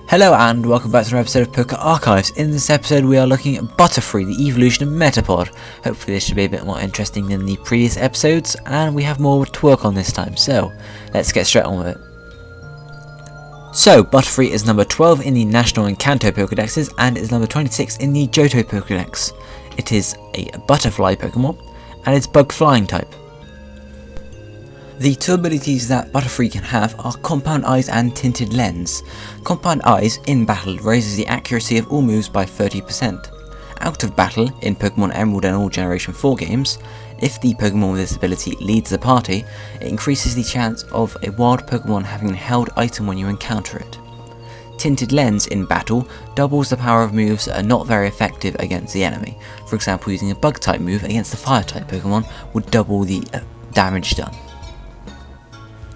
Hello and welcome back to another episode of PokeArchives. In this episode we are looking at Butterfree, the evolution of Metapod. Hopefully this should be a bit more interesting than the previous episodes, and we have more to work on this time, so let's get straight on with it. So, Butterfree is number 12 in the National and Kanto Pokedexes, and is number 26 in the Johto Pokedex. It is a butterfly Pokemon, and it's bug flying type. The two abilities that Butterfree can have are Compound Eyes and Tinted Lens. Compound Eyes in battle raises the accuracy of all moves by 30%. Out of battle, in Pokemon Emerald and all Generation 4 games, if the Pokemon with this ability leads the party, it increases the chance of a wild Pokemon having a held item when you encounter it. Tinted Lens in battle doubles the power of moves that are not very effective against the enemy. For example, using a bug type move against a fire type Pokemon would double the damage done.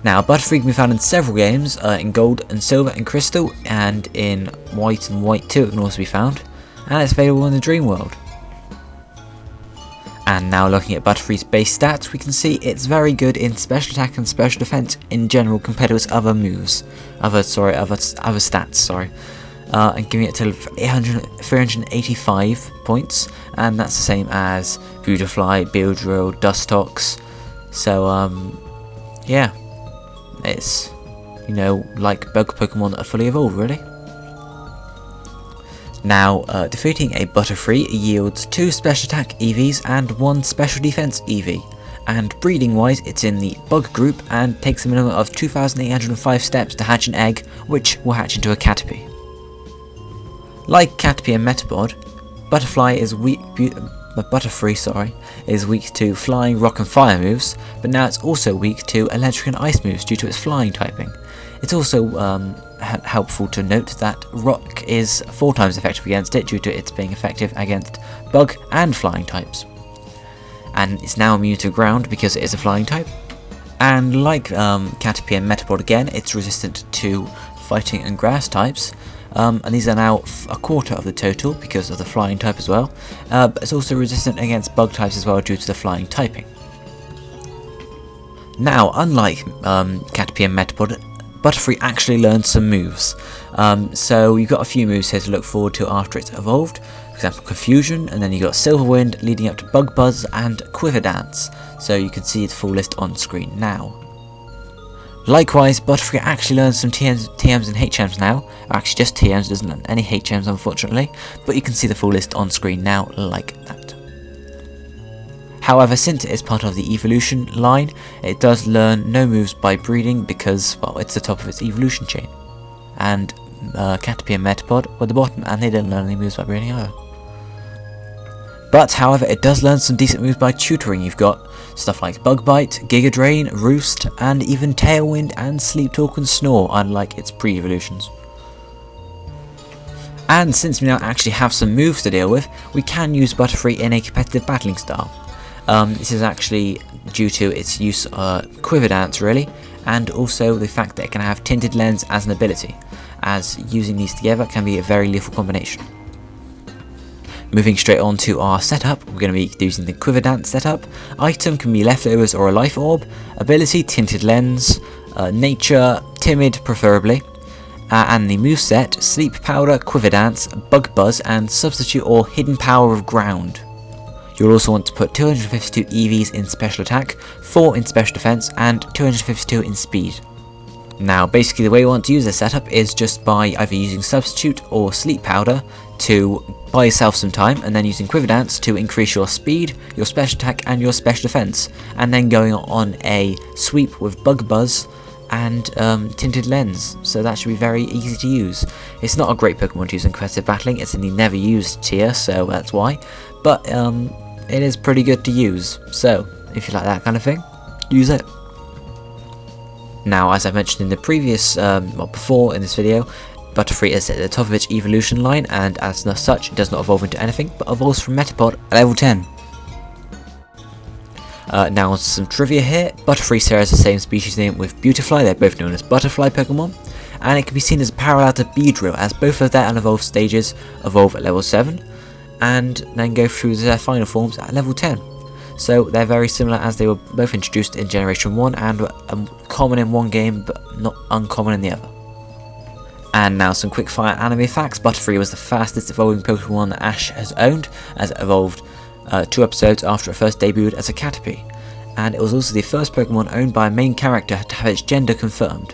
Now, Butterfree can be found in several games, in Gold and Silver and Crystal, and in White and White 2 it can also be found, and it's available in the Dream World. And now looking at Butterfree's base stats, we can see it's very good in Special Attack and Special Defense in general compared to its other moves, other stats, and giving it to 385 points, and that's the same as Beautifly, Beedrill, Dustox, so yeah. It's, like bug Pokemon that are fully evolved, really. Now, defeating a Butterfree yields 2 Special Attack EVs and 1 Special Defense EV, and breeding wise it's in the Bug group and takes a minimum of 2,805 steps to hatch an egg, which will hatch into a Caterpie. Like Caterpie and Metapod, Butterfree is weak to flying, rock and fire moves, but now it's also weak to electric and ice moves due to its flying typing. It's also helpful to note that rock is 4 times effective against it due to its being effective against bug and flying types. And it's now immune to ground because it is a flying type. And like Caterpie and Metapod again, it's resistant to fighting and grass types. And these are now a quarter of the total because of the flying type as well, but it's also resistant against bug types as well due to the flying typing. Now, unlike Caterpie and Metapod, Butterfree actually learns some moves. So you've got a few moves here to look forward to after it's evolved. For example, Confusion, and then you've got Silver Wind leading up to Bug Buzz and Quiver Dance. So you can see the full list on screen now. Likewise, Butterfree actually learns some TMs and HMs now. Actually just TMs, doesn't learn any HMs unfortunately, but you can see the full list on screen now like that. However, since it is part of the evolution line, it does learn no moves by breeding because, well, it's the top of its evolution chain. And Caterpie and Metapod were the bottom, and they didn't learn any moves by breeding either. But, however, it does learn some decent moves by tutoring. You've got stuff like Bug Bite, Giga Drain, Roost, and even Tailwind and Sleep Talk and Snore, unlike its pre-evolutions. And since we now actually have some moves to deal with, we can use Butterfree in a competitive battling style. This is actually due to its use of Quiver Dance, really, and also the fact that it can have Tinted Lens as an ability, as using these together can be a very lethal combination. Moving straight on to our setup, we're going to be using the Quiver Dance setup. Item can be Leftovers or a Life Orb. Ability, Tinted Lens. Nature, Timid preferably. And the moveset, Sleep Powder, Quiver Dance, Bug Buzz, and Substitute or Hidden Power of Ground. You'll also want to put 252 EVs in Special Attack, 4 in Special Defense, and 252 in Speed. Now, basically the way you want to use this setup is just by either using Substitute or Sleep Powder to buy yourself some time, and then using Quiver Dance to increase your speed, your special attack, and your special defense, and then going on a sweep with Bug Buzz and Tinted Lens. So that should be very easy to use. It's not a great Pokemon to use in competitive battling, it's in the never used tier, so that's why, but it is pretty good to use, so if you like that kind of thing, use it. Now, as I mentioned in the previous, before in this video, Butterfree is at the top of its evolution line, and as such, it does not evolve into anything, but evolves from Metapod at level 10. Now on some trivia here. Butterfree shares the same species name with Beautifly, they're both known as Butterfly Pokemon, and it can be seen as a parallel to Beedrill, as both of their unevolved stages evolve at level 7, and then go through their final forms at level 10. So they're very similar, as they were both introduced in Generation 1 and were common in one game but not uncommon in the other. And now some quickfire anime facts. Butterfree was the fastest evolving Pokemon that Ash has owned, as it evolved 2 episodes after it first debuted as a Caterpie. And it was also the first Pokemon owned by a main character to have its gender confirmed.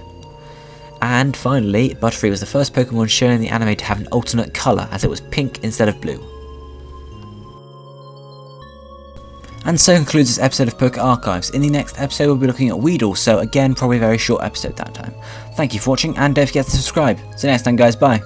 And finally, Butterfree was the first Pokemon shown in the anime to have an alternate colour, as it was pink instead of blue. And so concludes this episode of PokeArchives. In the next episode we'll be looking at Weedle, so again probably a very short episode that time. Thank you for watching and don't forget to subscribe. See you next time guys, bye.